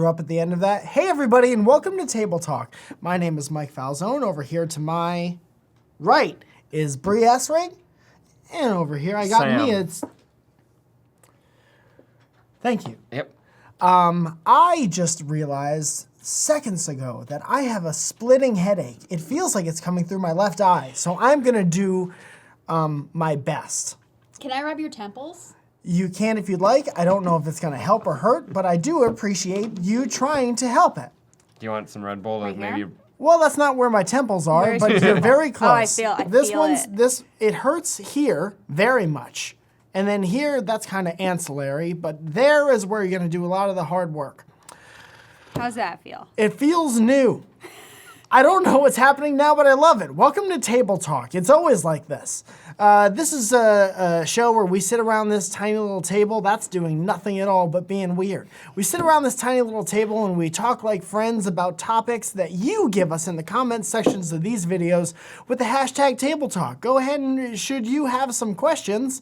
threw up at the end of that. Hey everybody, and welcome to Table Talk. My name is Mike Falzone. Over here to my right is Bree Essring. And over here I got Sam. me, it's... Thank you. Yep. I just realized seconds ago that I have a splitting headache. It feels like it's coming through my left eye, so I'm gonna do my best. Can I rub your temples? You can if you'd like. I don't know if it's gonna help or hurt, but I do appreciate you trying to help it. Do you want some Red Bull? Right Maybe. here? Well, that's not where my temples are, Where's but you're very close. I this feel one's it. it hurts here very much. And then here, that's kind of ancillary, but there is where you're gonna do a lot of the hard work. How's that feel? It feels new. I don't know what's happening now, but I love it. Welcome to Table Talk. It's always like this. This is a show where we sit around this tiny little table that's doing nothing at all but being weird. We sit around this tiny little table and we talk like friends about topics that you give us in the comment sections of these videos with the hashtag Table Talk. Go ahead and should you have some questions,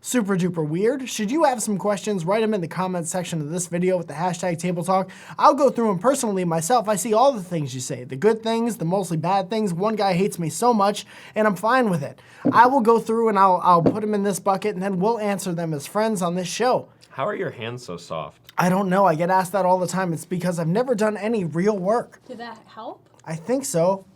super duper weird. Should you have some questions, write them in the comments section of this video with the hashtag Table Talk. I'll go through them personally myself. I see all the things you say, the good things, the mostly bad things. One guy hates me so much, and I'm fine with it. I will go through and I'll put them in this bucket, and then we'll answer them as friends on this show. How are your hands so soft? I don't know. I get asked that all the time. It's because I've never done any real work. Did that help? I think so.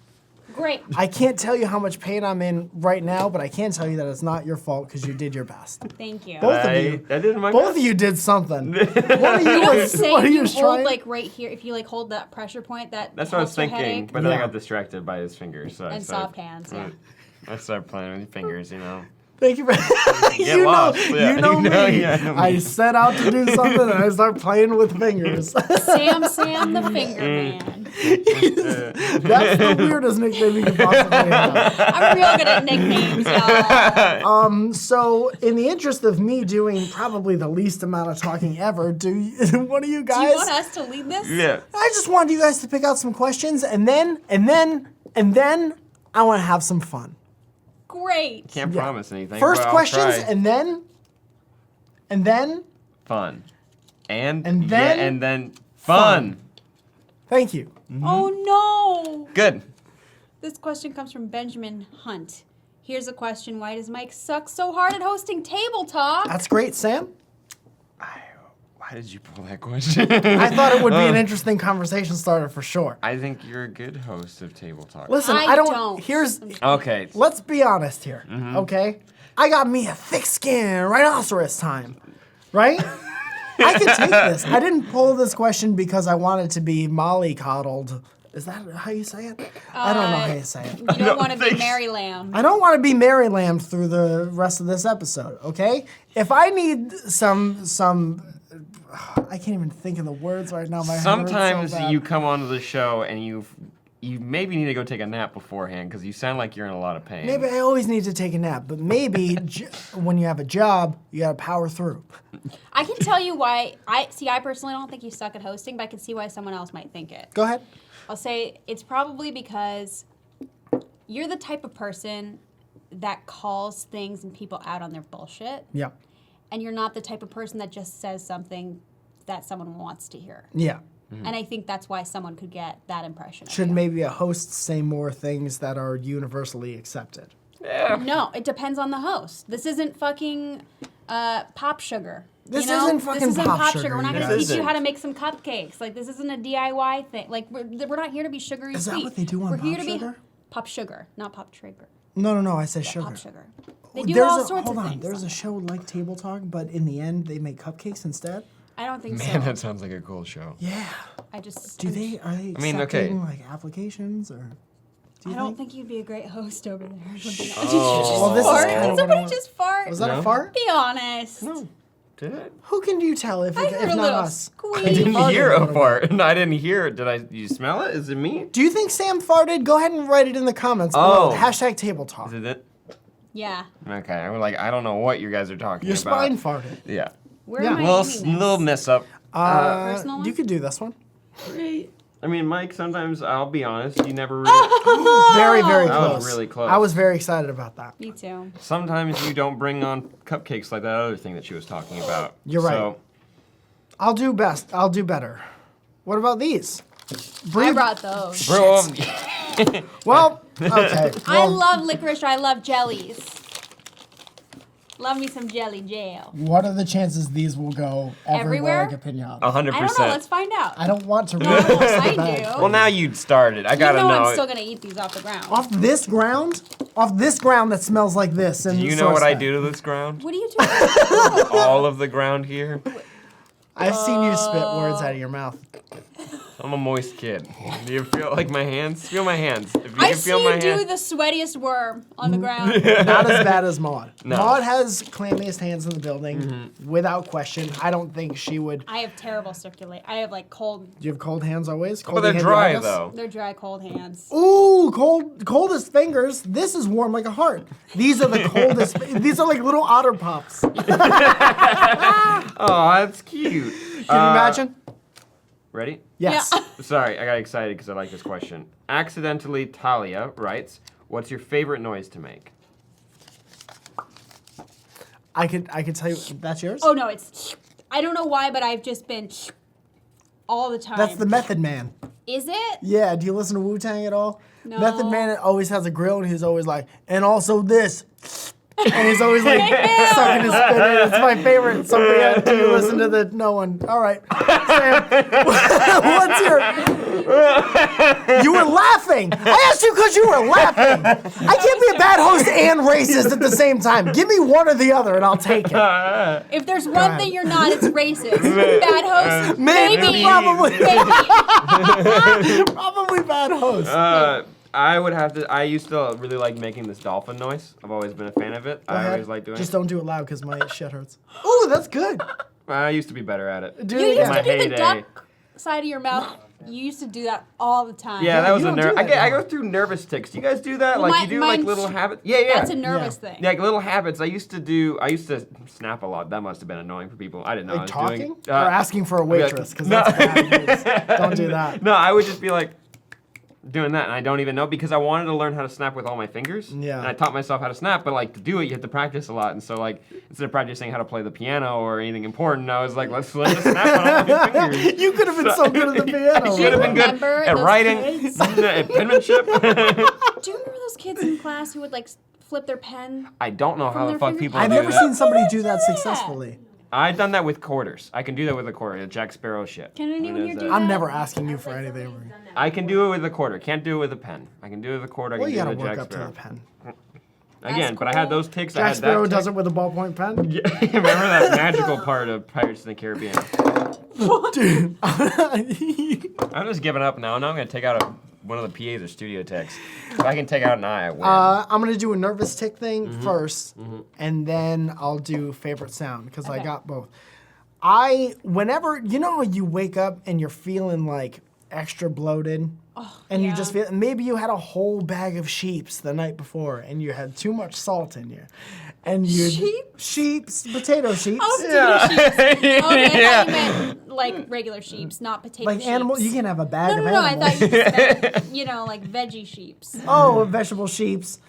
Great. I can't tell you how much pain I'm in right now, but I can tell you that it's not your fault because you did your best. Thank you. Both of you. I did my Both best. of you did something. One of you You know, was, say one of if you you was hold trying. like right here, if you like hold that pressure point, that That's what I was helps your thinking, headache. but then I Yeah. got distracted by his fingers. So I And started- soft hands, yeah. I started playing with your fingers, you know. Thank you for Get lost, yeah. You know You know, me. yeah, I know I me. set out to do something and I start playing with fingers. Sam the Finger Man. That's the weirdest nickname you could possibly have. I'm real good at nicknames, y'all. So, in the interest of me doing probably the least amount of talking ever, one of you Do you guys? want us to lead this? Yeah. I just wanted you guys to pick out some questions, and then I want to have some fun. Great. Can't promise anything. First but I'll questions, try. and then. Fun. And then- yeah, and then fun. Thank you. Oh no. Good. This question comes from Benjamin Hunt. Here's a question: why does Mike suck so hard at hosting Table Talk? That's great, Sam. Why did you pull that question? I thought it would be an interesting conversation starter for sure. I think you're a good host of Table Talk. Listen, I I don't. don't. Here's. Okay. Let's be honest here, okay? I got me a thick skin rhinoceros time, right? I can take this. I didn't pull this question because I wanted to be mollycoddled. Is that how you say it? I don't know how you say it. You don't want to be Mary Lamb. I don't want to be Mary Lamb through the rest of this episode, okay? If I need some, I can't even think of the words right now. My head hurts so Sometimes bad. you come onto the show and you maybe need to go take a nap beforehand because you sound like you're in a lot of pain. Maybe I always need to take a nap, but maybe when you have a job, you gotta power through. I can tell you why. I personally don't think you suck at hosting, but I can see why someone else might think it. Go ahead. I'll say it's probably because you're the type of person that calls things and people out on their bullshit. Yeah. And you're not the type of person that just says something that someone wants to hear. Yeah. And I think that's why someone could get that impression. Should of you. maybe a host say more things that are universally accepted? No, it depends on the host. This isn't fucking Pop Sugar. This you know? isn't fucking This isn't Pop Pop Sugar, Sugar. We're not you going to guys. teach you how to make some cupcakes. Like, this isn't a DIY thing. Like, we're not here to be sugary Is that sweet. what they do on We're here Pop to Sugar? be Pop Sugar, not Pop Trigger. No, I said sugar. Pop Sugar. They do There's all sorts hold of on, things. there's a show like Table Talk, but in the end, they make cupcakes instead? I don't think Man, so. that sounds like a cool show. Yeah. I just. Are they I mean, accepting, okay. like, applications, or? Do I you don't think you'd be a great host over there. Well, Did this is fart? kinda what I Somebody want- just fart. Was that No. a fart? Be honest. No. Did it? Who can you tell if, I if heard a not little us? squeak. I didn't farted hear a a little fart. No, I didn't hear it. Did you smell it? Is it me? Do you think Sam farted? Go ahead and write it in the comments. Oh. below. Hashtag Table Talk. Is it? Yeah. Okay, I was like, I don't know what you guys are talking Your about. spine farted. Yeah. Where Yeah. am I Little, aiming this? little mess up. Personal one? You could do this one. I mean, Mike, sometimes, I'll be honest, you never really... Very, very That close. was really close. I was very excited about that. Me too. Sometimes you don't bring on cupcakes like that other thing that she was talking about. You're right. So, I'll do best. I'll do better. What about these? I brought those. Bro, Well, okay. I Well, love licorice. I love jellies. Love me some jelly jail. what are the chances these will go everywhere Everywhere? like a pinata? 100%. I don't know. Let's find out. I don't want to No, ruin the I bag. do. Well, now you started. I gotta you know know. I'm still gonna eat these off the ground. Off this ground that smells like this. And Do you know what I do to this ground? What are you doing? All of the ground here. I've seen you spit words out of your mouth. I'm a moist kid. Do you feel like my hands? Feel my hands. If you I can see feel my you do hands. the sweatiest worm on the ground. Not as bad as Maud. No. Maud has clammiest hands in the building, without question. I don't think she would. I have terrible circulate. I have like cold. Do you have cold hands always? But they're dry though. They're dry, cold hands. Ooh, coldest fingers. This is warm like a heart. These are the coldest. These are like little otter pops. Can you Oh, that's cute. imagine? Ready? Yes. Yeah. Sorry, I got excited because I like this question. Accidentally Talia writes, "What's your favorite noise to make?" I could tell you. That's yours. Oh no, it's. I don't know why, but I've just been all the time. That's the Method Man. Is it? Yeah. Do you listen to Wu-Tang at all? No. Method Man always has a grill, and he's always like, and also this. And he's always like sucking his spit in. It's my favorite. Somebody do you listen to the no one? All right, Sam. What's your? You were laughing. I asked you because you were laughing. I can't be a bad host and racist at the same time. Give me one or the other, and I'll take it. If there's one thing you're not, it's racist. Bad host? Maybe. Probably. Maybe. Probably bad host. I would have to. I used to really like making this dolphin noise. I've always been a fan of it. Go I ahead. always like doing Just it. don't do it loud because my shit hurts. Ooh, that's good. I used to be better at it. Do You it used again. to do the heyday. duck side of your mouth. You used to do that all the time. Yeah, that was you a don't do nerve. that I now. go through nervous tics. Do you guys do that? Well, Like you do like mine's- little habits? Yeah, yeah. That's a nervous thing. Yeah, like little habits. I used to snap a lot. That must have been annoying for people. I didn't know. Like I was talking? doing. or asking for a I'd be like, waitress? Because no. that's bad news. Don't do that. No, I would just be like doing that, and I don't even know because I wanted to learn how to snap with all my fingers. Yeah. And I taught myself how to snap, but like to do it, you have to practice a lot. And so like instead of practicing how to play the piano or anything important, I was like, let's learn to snap on all my fingers. You could have been so good at the piano. Should have been good Remember at those writing, kids? at penmanship. Do you remember those kids in class who would like flip their pen? I don't know how From the their fuck fingers? people I've do never that. seen somebody do that do that. successfully. I've done that with quarters. I can do that with a quarter, the Jack Sparrow shit. Can anyone Who here does do that? that? I'm never asking you for anything. I can do it with a quarter. Can't do it with a pen. I can do it with a quarter. I Well, can you do gotta it with work Jack up to Sparrow. the pen. Again, That's but I had cool. those ticks. I Jack had Sparrow that does tick. it with a ballpoint pen? Yeah, remember that magical part of Pirates in the Caribbean? Dude. I'm just giving up now. Now I'm gonna take out one of the PAs or studio techs. If I can take out an eye, I win. I'm gonna do a nervous tick thing Mm-hmm. first, and then I'll do favorite sound because I Okay. got both. Whenever you know, you wake up and you're feeling like extra bloated, and you yeah. just feel maybe you had a whole bag of sheeps the night before, and you had too much salt in you, and you potato sheeps, Oh, potato sheeps. Okay, I Yeah. thought you meant like regular sheeps, not potato like sheeps. animal. You can have a bag No, of no, no. I animals. thought you just meant, like veggie sheeps. Oh, vegetable sheeps.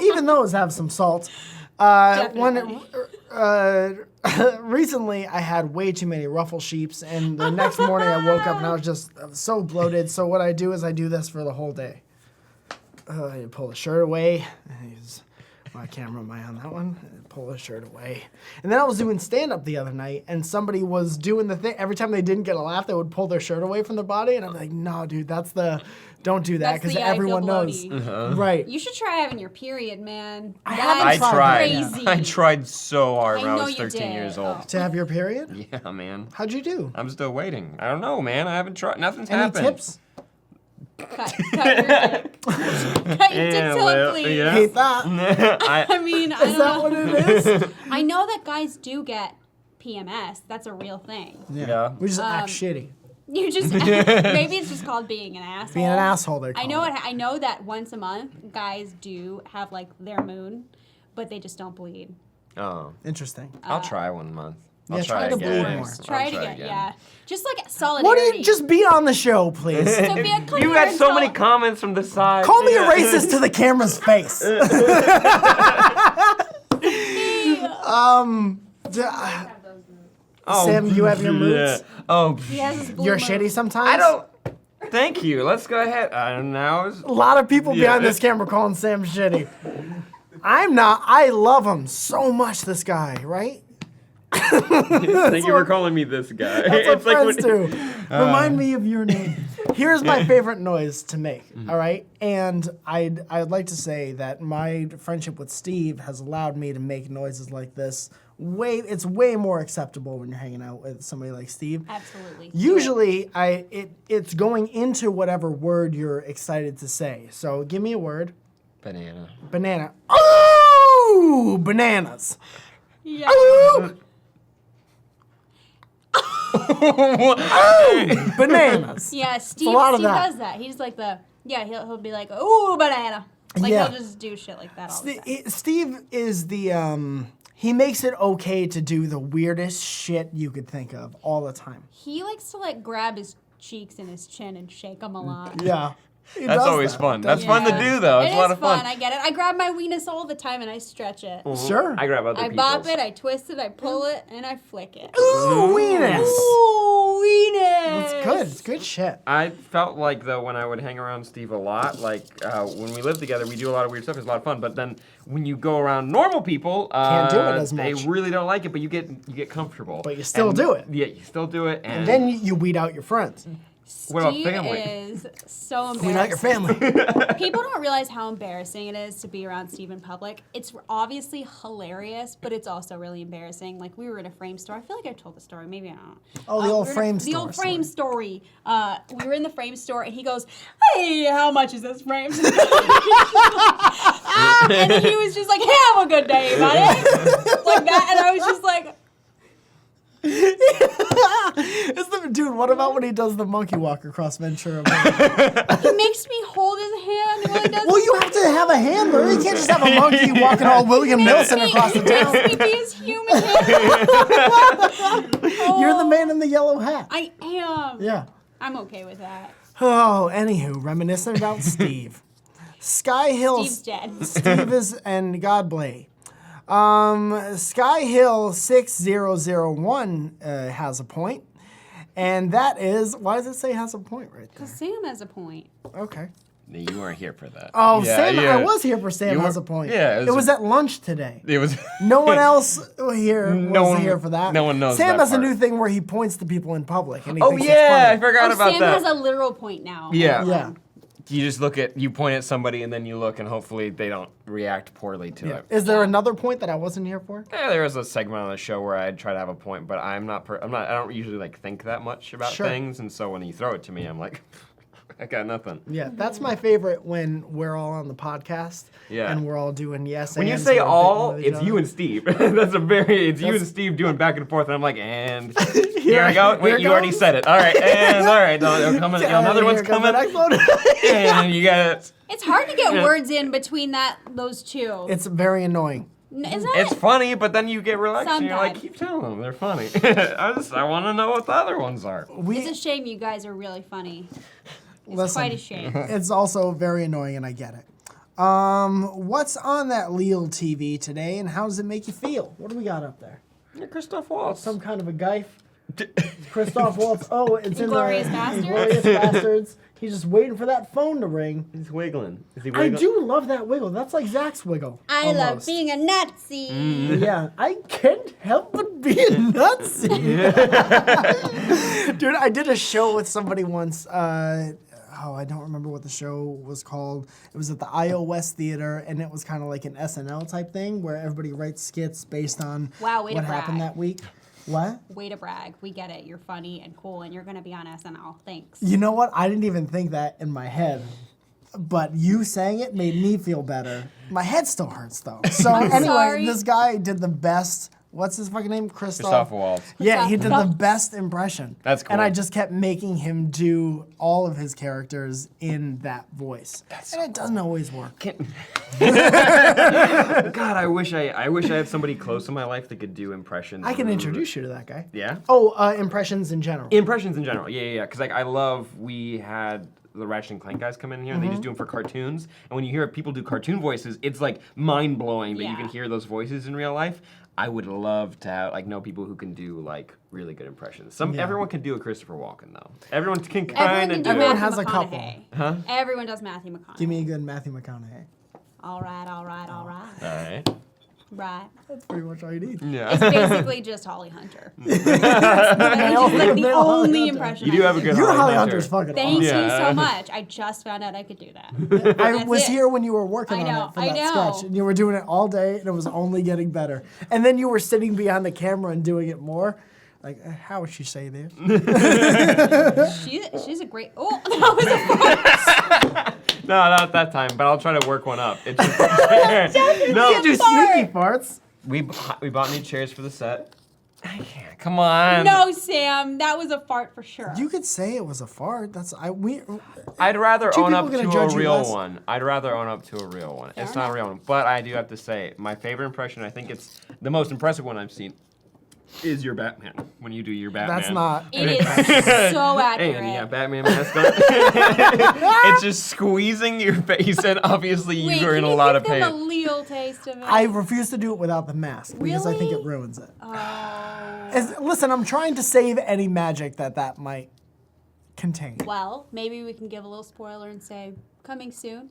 Even those have some salt. Definitely. Recently, I had way too many ruffle sheeps, and the next morning I woke up and I was so bloated. So what I do is I do this for the whole day. You pull the shirt away. Use my camera, am I on that one? Pull the shirt away. And then I was doing stand-up the other night, and somebody was doing the thing. Every time they didn't get a laugh, they would pull their shirt away from their body, and I'm like, no, dude, don't do that That's because the I feel everyone knows. bloaty. Right. You should try having your period, man. haven't I That's tried tried. that. crazy. I tried so hard when I I know was you 13 did. years old. To have your period? Yeah, man. How'd you do? I'm still waiting. I don't know, man. I haven't tried. Nothing's Any happened. tips? Cut your dick. Cut your dick till it bleeds. yeah. Hate that. I mean, I Is that what don't know. it is? I know that guys do get PMS. That's a real thing. Yeah. We just act shitty. You just maybe it's just called being an asshole. Being an asshole, they're I know called. it. I know that once a month, guys do have like their moon, but they just don't bleed. Oh, Interesting. I'll try 1 month. I'll Yeah, try to again. bleed more. I'll Try it again. Yeah, just like solidarity. What do you just be on the show, please? Sophia, come You here got and so tell- many comments from the side. Call me a Yeah. racist to the camera's face. Sam, you have your moods? Yeah. Oh, He has his blue You're moon. shitty sometimes? I don't. Thank you. Let's go ahead. Now is. A lot of people Yeah. behind this camera calling Sam shitty. I'm not. I love him so much, this guy, right? Thank you for calling me this guy. That's what It's like friends when- do. Remind me of your name. Here's my favorite noise to make, all right? And I'd like to say that my friendship with Steve has allowed me to make noises like this. It's way more acceptable when you're hanging out with somebody like Steve. Absolutely. Usually, it's going into whatever word you're excited to say. So give me a word. Banana. Banana. Oh, bananas. Yeah. Oh, oh, bananas. Yeah, Steve, lot of Steve that. does that. He's like he'll be like, ooh, banana. Like Yeah. he'll just do shit like that all the time. Steve is the he makes it okay to do the weirdest shit you could think of all the time. He likes to like grab his cheeks and his chin and shake them a lot. Yeah. He That's does always that. fun. That's fun to do, though. It's a lot of fun. I get it. I grab my weenus all the time and I stretch it. Sure. I grab other I people's. bop it, I twist it, I pull it, and I flick it. Ooh, weenus. Ooh, weenus. It's good. It's good shit. I felt like, though, when I would hang around Steve a lot, like when we lived together, we do a lot of weird stuff. It's a lot of fun. But then when you go around normal people, Can't do it as they much. really don't like it. But you get comfortable. But you still And- do it. Yeah, you still do it. And then you weed out your friends. What about Steve family? is so embarrassing. Weed out your family. People don't realize how embarrassing it is to be around Steve in public. It's obviously hilarious, but it's also really embarrassing. Like, we were in a frame store. I feel like I told the story. Maybe I don't. Oh, the old we were in frame The store old frame story. story. We were in the frame store, and he goes, hey, how much is this frame? And then he was just like, hey, have a good day, buddy. Like that, and I was just like, Dude, what about when he does the monkey walk across Ventura? he makes me hold his hand while he does Well, you have to have a handler. You can't just have a monkey walking all William Nelson across the town. He makes me be his human hand. You're the man in the yellow hat. I am. Yeah. I'm okay with that. Oh, anywho, reminiscent about Steve. Sky Hill. Steve's dead. Steve is, and God blay. Sky Hill 6001 has a point. And that is, why does it say has a point right there? Because Sam has a point. Okay. You weren't here for that. Oh, Yeah, Sam, yeah. I was here for Sam You has were- a point. yeah, It was at lunch today. It was. No one else here No was one- here for that. no one knows Sam that has part. a new thing where he points to people in public. And he Oh thinks yeah, I it's forgot about Sam that. has a literal point now. Yeah. funny. Yeah. You just you point at somebody and then you look and hopefully they don't react poorly to it. Is there another point that I wasn't here for? Yeah, there was a segment on the show where I'd try to have a point, but I don't usually like think that much about Sure. things, and so when you throw it to me, I'm like, I got nothing. Yeah, that's my favorite when we're all on the podcast. Yeah. And we're all doing yes When you ands, say we're all, bitten with each it's you other. and Steve. It's you and Steve doing back and forth, and I'm like, and here I go. here Wait, it you already goes. said it. All right, and all right, no, coming, another one's Here comes coming, the next one. and you got it. It's hard to get words in between those two. It's very annoying. Isn't It's it? funny, but then you get relaxed and you're like, Sometimes. keep telling them they're funny. I want to know what the other ones are. It's a shame you guys are really funny. It's Listen. quite a shame. It's also very annoying, and I get it. What's on that Leel TV today, and how does it make you feel? What do we got up there? Yeah, Christoph Waltz. Some kind of a gife? Christoph Waltz. Oh, it's in Inglourious the Basterds? Inglourious Bastards. He's just waiting for that phone to ring. He's wiggling. Is he I wiggling? do love that wiggle. That's like Zach's wiggle. I love almost. being a Nazi. Yeah, I can't help but be a Nazi. Dude, I did a show with somebody once. I don't remember what the show was called. It was at the iOS Theater, and it was kind of like an SNL type thing where everybody writes skits based on Wow, way to what happened brag. that week. What? Way to brag. We get it. You're funny and cool, and you're going to be on SNL. Thanks. You know what? I didn't even think that in my head. But you saying it made me feel better. My head still hurts, though. So anyway, sorry. this guy did the best. What's his fucking name? Christoph Waltz. Yeah, he did the Christoph. best impression. That's cool. And I just kept making him do all of his characters in that voice. And it doesn't always work. God, I wish I had somebody close in my life that could do impressions. I can introduce you to that guy. Yeah? Oh, impressions in general. Impressions in general. Yeah. Because like I love, we had the Ratchet and Clank guys come in here and they just do them for cartoons. And when you hear people do cartoon voices, it's like mind blowing that you can hear those voices in real life. I would love to have, know people who can do really good impressions. Everyone can do a Christopher Walken though. Everyone can kind of do Everyone it. has a couple. Huh? Everyone does Matthew McConaughey. Give me a good Matthew McConaughey. All right. All right. Right. That's pretty much all you need. Yeah. It's basically just Holly Hunter. It's like the only impression. You do have a good Your Holly Hunter. Hunter's fucking Thank awesome. you Yeah. so much. I just found out I could do that. I That's was it. here when you were working I know, on it for I that know. sketch, and you were doing it all day, and it was only getting better. And then you were sitting behind the camera and doing it more. Like, how would she say this? She's a great. Oh, that was a fart. No, not that time, but I'll try to work one up. It's just, no, You do sneaky farts. we bought new chairs for the set. I can't. Come on. No, Sam, that was a fart for sure. You could say it was a fart. I'd rather Two own up people to gonna judge a you real less. one. I'd rather own up to a real one. Fair It's not a enough. real one, but I do have to say, my favorite impression, I think it's the most impressive one I've seen, is your Batman. When you do your Batman. That's not. It is so accurate. Hey, yeah, Batman mask on. It's just squeezing your face, and obviously Wait, you're in can a lot you of give them pain. a little taste of it? I refuse to do it without the mask because I think it Really? ruins it. Oh. Listen, I'm trying to save any magic that might contain. Well, maybe we can give a little spoiler and say coming soon.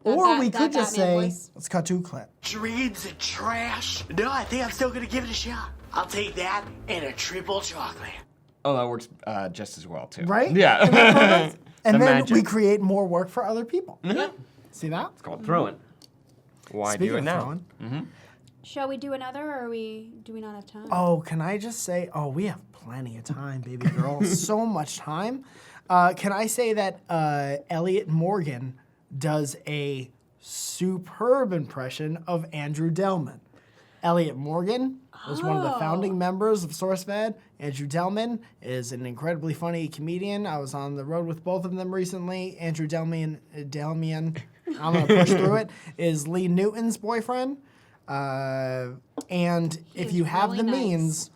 Or we could that just Batman say, voice. let's cut to a clip. Dreams of trash. No, I think I'm still gonna give it a shot. I'll take that and a triple chocolate. Oh, that works just as well, too. Right? Yeah. And The then magic. we create more work for other people. Yep. See that? It's called throwing. Why Speaking do it of now? throwing. Shall we do another, or do we not have time? Oh, can I just say, we have plenty of time, baby girl. So much time. Can I say that Elliot Morgan does a superb impression of Andrew Delman? Elliot Morgan was one of the founding members of SourceFed. Andrew Delman is an incredibly funny comedian. I was on the road with both of them recently. Andrew Delman, I'm gonna push through it, is Lee Newton's boyfriend. And if is you have really the nice. means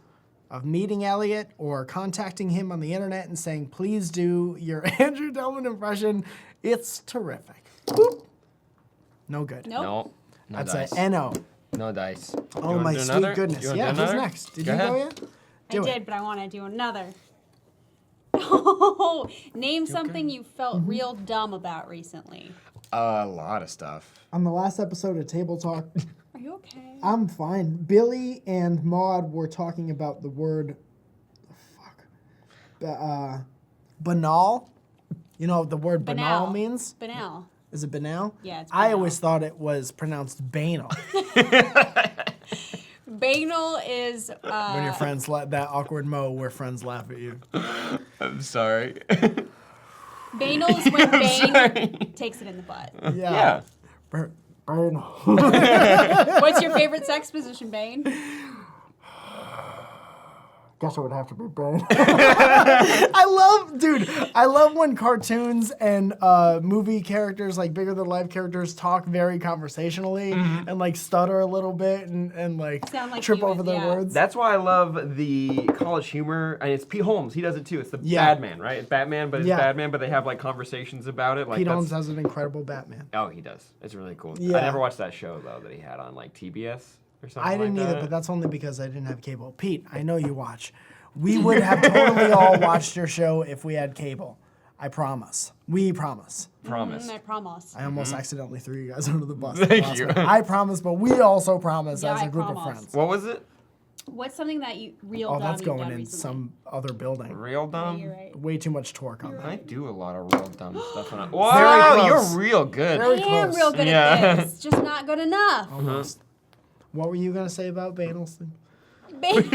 of meeting Elliot or contacting him on the internet and saying, please do your Andrew Delman impression, it's terrific. Boop. No good. Nope. No. No That's dice. a NO. No dice. You Oh wanna my do sweet another? goodness. You wanna Yeah, do who's another? next? Did Go you ahead. go yet? Do I it. did, but I want to do another. Oh, name something you felt real dumb about recently. A lot of stuff. On the last episode of Table Talk, Are you okay? I'm fine. Billy and Maud were talking about the word, banal. You know what the word banal means? Banal. Is it banal? Yeah, it's I banal. always thought it was pronounced banal. Banal is When your friends that awkward mo where friends laugh at you. I'm sorry. banal is when Bane takes it in the butt. Yeah. Banal. What's your favorite sex position, Bane? Guess it would have to be Bane. I love when cartoons and movie characters, like bigger than life characters, talk very conversationally and like stutter a little bit and like Sound like trip humans, over their yeah. words. That's why I love the college humor, and it's Pete Holmes. He does it too. It's the Yeah. Badman, right? It's Batman, but it's Yeah. Badman, but they have like conversations about it. Like Pete that's- Holmes has an incredible Batman. Oh, he does. It's really cool. Yeah. I never watched that show though that he had on like TBS or something. I didn't like either, that. but that's only because I didn't have cable. Pete, I know you watch. We would have totally all watched your show if we had cable. I promise. We promise. Promise. I promise. I almost accidentally threw you guys under the bus. Thank last you. minute. I promise, but we also promise Yeah, as a I group of promise. friends. What was it? What's something that you real Oh, dumb that's you've going done in recently? some other building. Real dumb? You're right. Way too much torque on I that. do a lot of real dumb stuff. Very Wow, close. you're real good. Very I am close. real good Yeah. at this. Just not good enough. Almost. What were you gonna say about Banal's thing? Bane,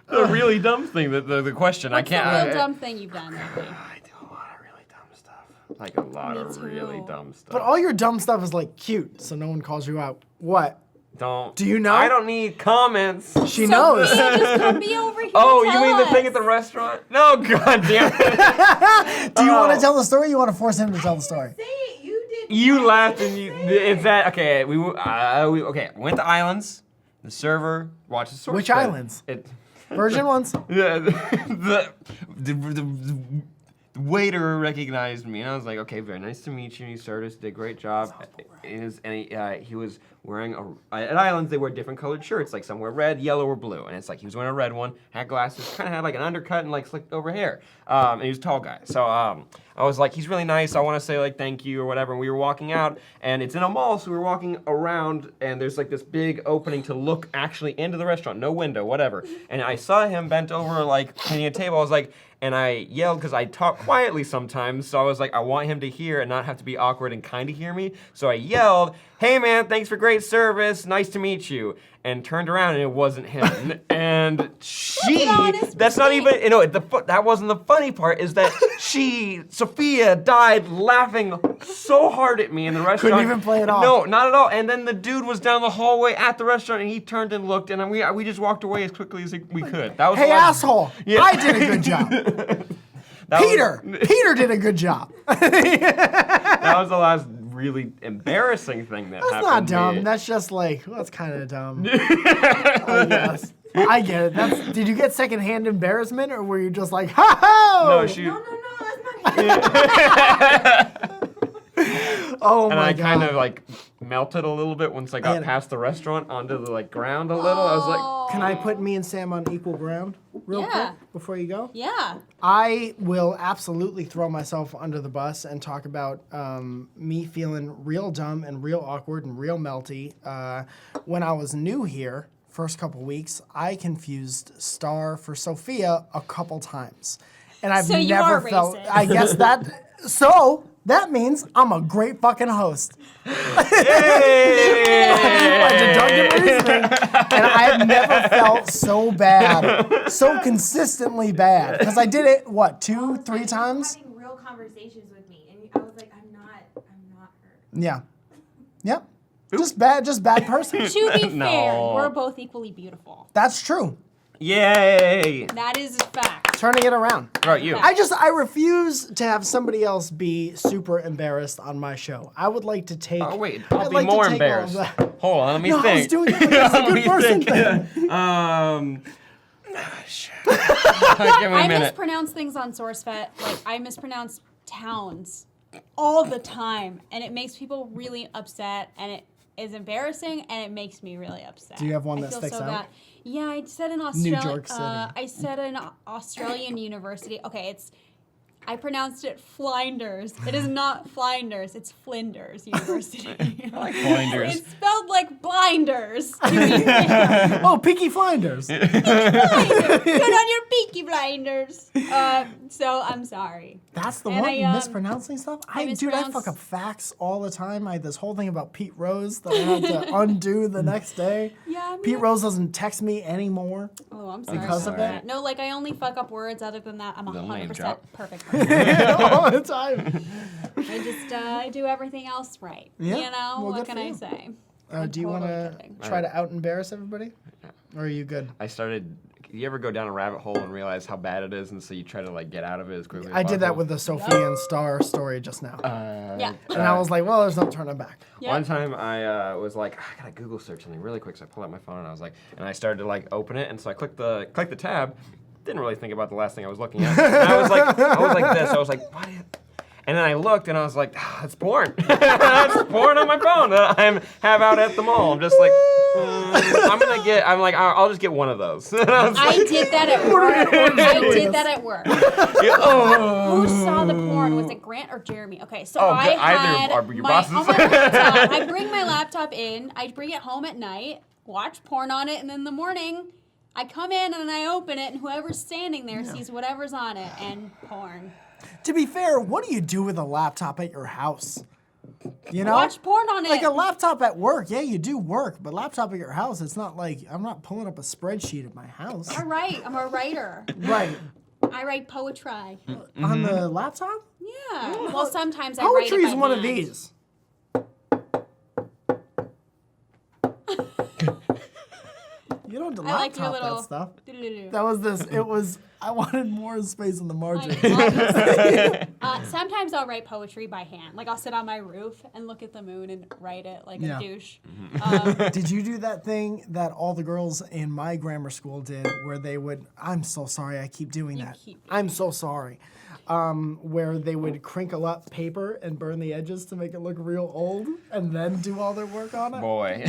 The really dumb thing, the question. what's I can't. the real dumb thing you've done lately? I do a lot of really dumb stuff. Like a lot Me of really too. dumb stuff. But all your dumb stuff is like cute, so no one calls you out. What? Don't. Do you know? I don't need comments. She So knows. Bane, just come be over here. Oh, and you mean tell the thing us. at the restaurant? No, god damn it. Do you want Oh. to tell the story? Or you want to force him to tell the story? You laughed and you. It's that. Okay, we went to Islands. The server watches SourceFed. Which islands? It. Virgin ones. The the waiter recognized me, and I was like, okay, very nice to meet you. You served us, did a great job. He was wearing at Islands, they wear different colored shirts. Like some wear red, yellow, or blue. And it's like he was wearing a red one, had glasses, kind of had like an undercut and like slicked over hair. And he was a tall guy. So I was like, he's really nice. I want to say like thank you or whatever. And we were walking out, and it's in a mall, so we were walking around, and there's like this big opening to look actually into the restaurant, no window, whatever. And I saw him bent over like cleaning a table. I was like, and I yelled because I talk quietly sometimes, so I was like, I want him to hear and not have to be awkward and kind of hear me. So I yelled, hey man, thanks for great service, nice to meet you. And turned around and it wasn't him. And that's not even, that wasn't the funny part, is that Sophia died laughing so hard at me in the restaurant. Couldn't even play it off. No, not at all. And then the dude was down the hallway at the restaurant and he turned and looked and we just walked away as quickly as we could. That was Hey, asshole, Yeah. I did a good job. Peter did a good job. That was the last really embarrassing thing that That's happened. not dumb. That's just like, well, that's kind of dumb. I guess. I get it. Did you get secondhand embarrassment, or were you just like, ha ha? No, she. No, that's not Oh And my I god. kind of like melted a little bit once I got And- past the restaurant onto the like ground a little. I was like, Can I put me and Sam on equal ground real Yeah. quick before you go? Yeah. I will absolutely throw myself under the bus and talk about me feeling real dumb and real awkward and real melty. When I was new here, first couple weeks, I confused Star for Sophia a couple times. And I've So you never are felt, racist. I guess that means I'm a great fucking host. I deductive reasoning, and I've never felt so bad, so consistently bad. Because I did it, what, 2-3 times? having real conversations with me, and I was like, I'm not her. Yeah. Yep. Just bad person. To be No. fair, we're both equally beautiful. That's true. yay! That is a fact. Turning it around. What about you? I refuse to have somebody else be super embarrassed on my show. I would like to take. Oh wait, I'll I'd be like to more take all of embarrassed. that. Hold on, let me No, think. I was doing it like that's a Let good me person think. thing. Give me I a minute. mispronounce things on SourceFed. Like, I mispronounce towns all the time, and it makes people really upset, and it is embarrassing, and it makes me really upset. Do you have one I that feel sticks so out? bad. Yeah, I said an Australian. York City. I said an Australian university. Okay, I pronounced it Flinders. It is not Flinders. It's Flinders University. I like Flinders. It's spelled like blinders. To be fair. Oh, Peaky Flinders. Blinders. Put on your peaky blinders. So I'm sorry. That's the And one, I, mispronouncing stuff? I mispronounce- fuck up facts all the time. I had this whole thing about Pete Rose that I had to undo the next day. Yeah, I mean, Pete Rose doesn't text me anymore. Oh, I'm sorry. Because of about it? that. No, like I only fuck up words. Other than that, I'm Little name 100% drop. perfect. all the time. I just I do everything else right. Yeah, You know, well, what good can for I you. say? Do you want to kidding. try to out embarrass everybody? Or are you good? I started. You ever go down a rabbit hole and realize how bad it is, and so you try to like get out of it as quickly as I did that possible? with the Sophia and Star story just now. Yeah. And I was like, well, there's no turning back. Yeah. One time I was like, I gotta Google search something really quick, so I pulled out my phone and I was like, and I started to like open it, and so I clicked the tab. Didn't really think about the last thing I was looking at. And I was like this. I was like, what? And then I looked and I was like, it's porn. It's porn on my phone that I have out at the mall. I'm just like, I'll just get one of those. I did that at work. I did that at work. Who saw the porn? Was it Grant or Jeremy? Okay, so I had either are your my, bosses. on my laptop. I bring my laptop in. I bring it home at night, watch porn on it, and then in the morning, I come in and I open it, and whoever's standing there sees whatever's on it, and porn. To be fair, what do you do with a laptop at your house? You know? Watch porn on it. Like a laptop at work, yeah, you do work, but laptop at your house, it's not like, I'm not pulling up a spreadsheet at my house. I write. I'm a writer. Right. I write poetry. On the laptop? Yeah. Well, sometimes I write it Poetry is by one of hand. these. You don't I like your laptop little. that stuff. doo-doo-doo. That was this. It was. I wanted more space in the margin. Sometimes I'll write poetry by hand. Like I'll sit on my roof and look at the moon and write it like Yeah. a douche. Did you do that thing that all the girls in my grammar school did, where they would? I'm so sorry. I keep doing that. keep doing I'm so sorry. where they would crinkle up paper and burn the edges to make it look real old, and then do all their work on it. Boy.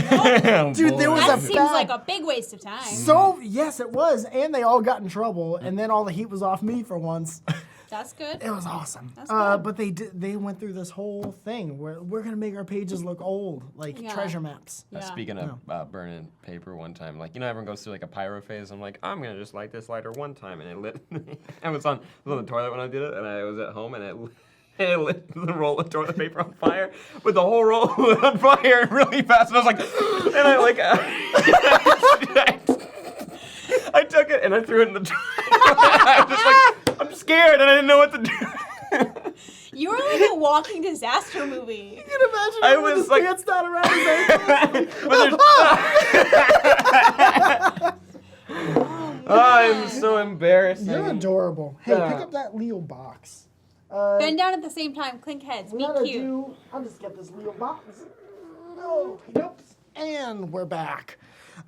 Dude, there was That a seems bad- like a big waste of time. So yes, it was, and they all got in trouble, and then all the heat was off me for once. That's good. It was awesome. That's good. But they went through this whole thing where we're gonna make our pages look old, like Yeah. treasure maps. Yeah. Speaking of burning paper one time, like, you know, everyone goes through like a pyro phase. I'm like, I'm gonna just light this lighter one time, and it lit. I was on the toilet when I did it, and I was at home, and it lit the roll of toilet paper on fire, but the whole roll lit on fire really fast, and I was like, and I like, I took it and I threw it in the toilet. I was just like, I'm scared, and I didn't know what to do. You were like a walking disaster movie. You can imagine I him with was his like- pants down around his ankles. I'm so embarrassing. You're adorable. Hey, Yeah. pick up that Leo box. Bend down at the same time, clink heads, be cute. I'll just get this Leo box. Oh, nope. And we're back.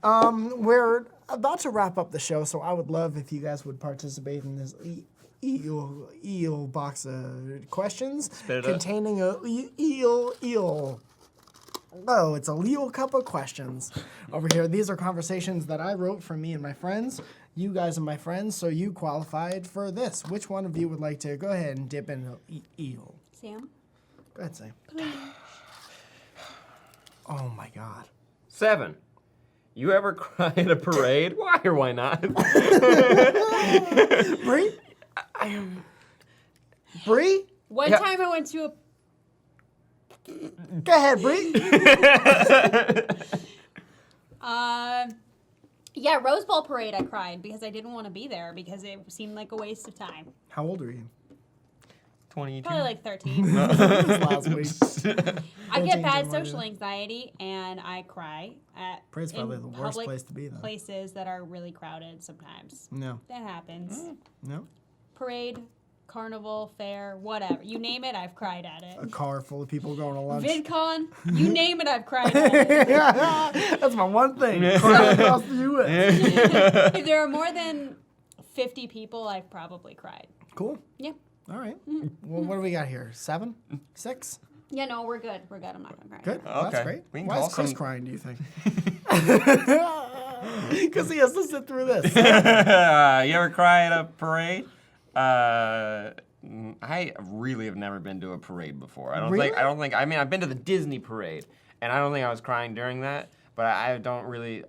We're about to wrap up the show, so I would love if you guys would participate in this eel box of questions it up. containing a eel. Oh, it's a Leo cup of questions over here. These are conversations that I wrote for me and my friends. You guys are my friends, so you qualified for this. Which one of you would like to go ahead and dip in the eel? Sam? Go ahead, Sam. Oh my God. 7. You ever cry at a parade? Why or why not? Bree? Bree? One Yeah. time I went to a Go ahead, Bree. yeah, Rose Bowl parade I cried because I didn't want to be there because it seemed like a waste of time. How old are you? 22. Probably like 13. This last week. I 14 get bad to more, social yeah. anxiety and I cry at Parade's probably in the worst public place to be, then. places that are really crowded sometimes. No. That happens. No? Parade, carnival, fair, whatever. You name it, I've cried at A it. car full of people going to lunch. VidCon, you name it, I've cried at it. That's my one thing. Crying across the U.S. If there are more than 50 people, I've probably cried. Cool. Yeah. All right. Well, what do we got here? 7? 6? Yeah, no, we're good. We're good. I'm not gonna cry. Good. Okay. That's great. We can Why call is Chris some- crying, do you think? Because he has to sit through this. You ever cry at a parade? I really have never been to a parade before. I Really? don't think. I mean, I've been to the Disney parade, and I don't think I was crying during that. But I don't really.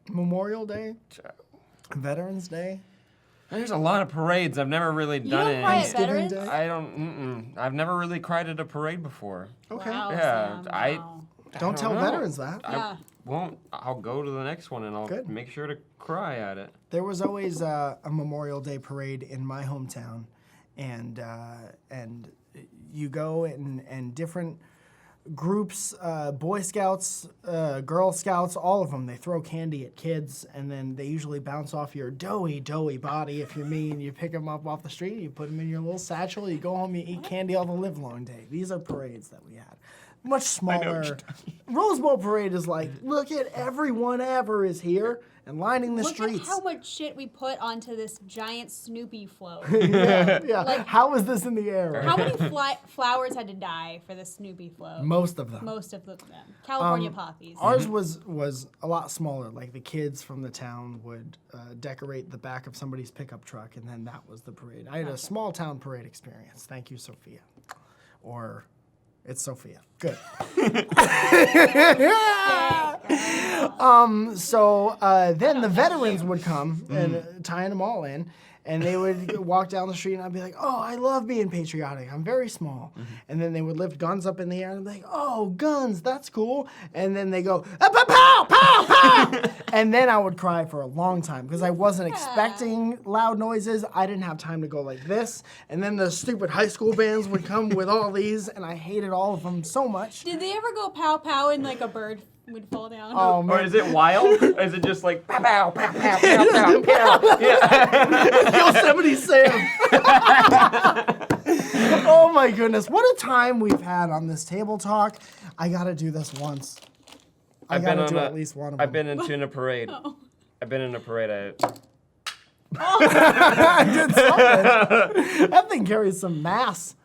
Memorial Day? Veterans Day? There's a lot of parades. I've never really You done don't it. cry at Thanksgiving veterans? Day? I don't. I've never really cried at a parade before. Okay. Wow, Yeah, Sam, I- wow. Don't tell know. veterans that. Yeah. Won't. I'll go to the next one and I'll Good. make sure to cry at it. There was always a Memorial Day parade in my hometown, and you go and different groups, Boy Scouts, Girl Scouts, all of them. They throw candy at kids, and then they usually bounce off your doughy body if you're mean. You pick them up off the street, you put them in your little satchel, you go home, you eat candy all the live long day. These are parades that we had. Much smaller. Rose Bowl parade is like, look at everyone ever is here and lining the Look streets. at how much shit we put onto this giant Snoopy float. Yeah. Like- How is this in the air? How many flowers had to die for the Snoopy float? Most of them. Most of them. California poppies. Ours was a lot smaller. Like the kids from the town would decorate the back of somebody's pickup truck, and then that was the parade. I had a small town parade experience. Thank you, Sophia. Or it's Sophia. Good. So then the veterans would come and tying them all in, and they would walk down the street, and I'd be like, "Oh, I love being patriotic. I'm very small." And then they would lift guns up in the air, and I'd be like, "Oh, guns, that's cool." And then they go, "Ah, pow, pow, pow, pow!" And then I would cry for a long time because I wasn't expecting loud noises. I didn't have time to go like this. And then the stupid high school bands would come with all these, and I hated all of them so much. Did they ever go pow pow and like a bird would fall down? Oh Or man. is it wild? Or is it just like pow pow pow pow pow pow pow? Yeah. Yosemite Sam. Oh my goodness. What a time we've had on this table talk. I gotta do this once. I gotta do at least one of them. I've been in a parade. Oh. I've been in a parade. I did something. That thing carries some mass.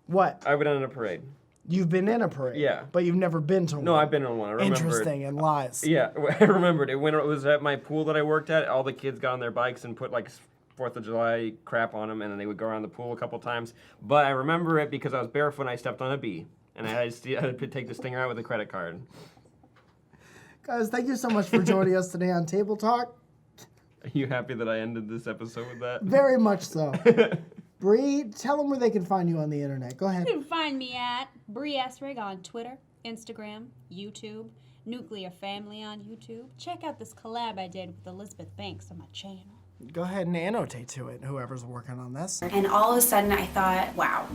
What? I went on a parade. You've been in a parade. Yeah. But you've never been to one. No, I've been on one. I remember. Interesting, and lies. Yeah, I remembered it when it was at my pool that I worked at. All the kids got on their bikes and put like 4th of July crap on them, and then they would go around the pool a couple times. But I remember it because I was barefoot and I stepped on a bee, and I had to take the stinger out with a credit card. Guys, thank you so much for joining us today on Table Talk. Are you happy that I ended this episode with that? Very much so. Bree, tell them where they can find you on the internet. Go ahead. You can find me at Bree Esrig on Twitter, Instagram, YouTube, Nuclear Family on YouTube. Check out this collab I did with Elizabeth Banks on my channel. Go ahead and annotate to it, whoever's working on this. And all of a sudden I thought, wow,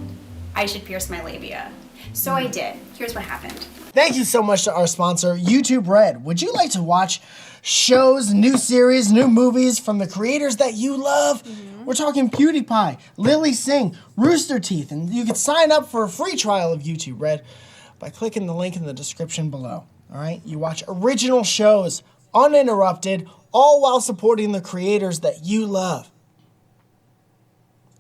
I should pierce my labia. So I did. Here's what happened. Thank you so much to our sponsor, YouTube Red. Would you like to watch shows, new series, new movies from the creators that you love? We're talking PewDiePie, Lily Singh, Rooster Teeth, and you can sign up for a free trial of YouTube Red by clicking the link in the description below. All right? You watch original shows, uninterrupted, all while supporting the creators that you love.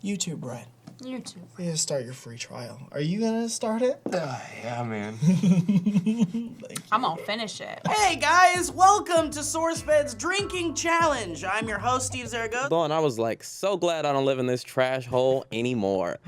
YouTube Red. YouTube. You gotta start your free trial. Are you gonna start it? Yeah, man. I'm gonna finish it. Hey guys, welcome to SourceFed's Drinking Challenge. I'm your host, Steve Zaragoza. And I was like, so glad I don't live in this trash hole anymore.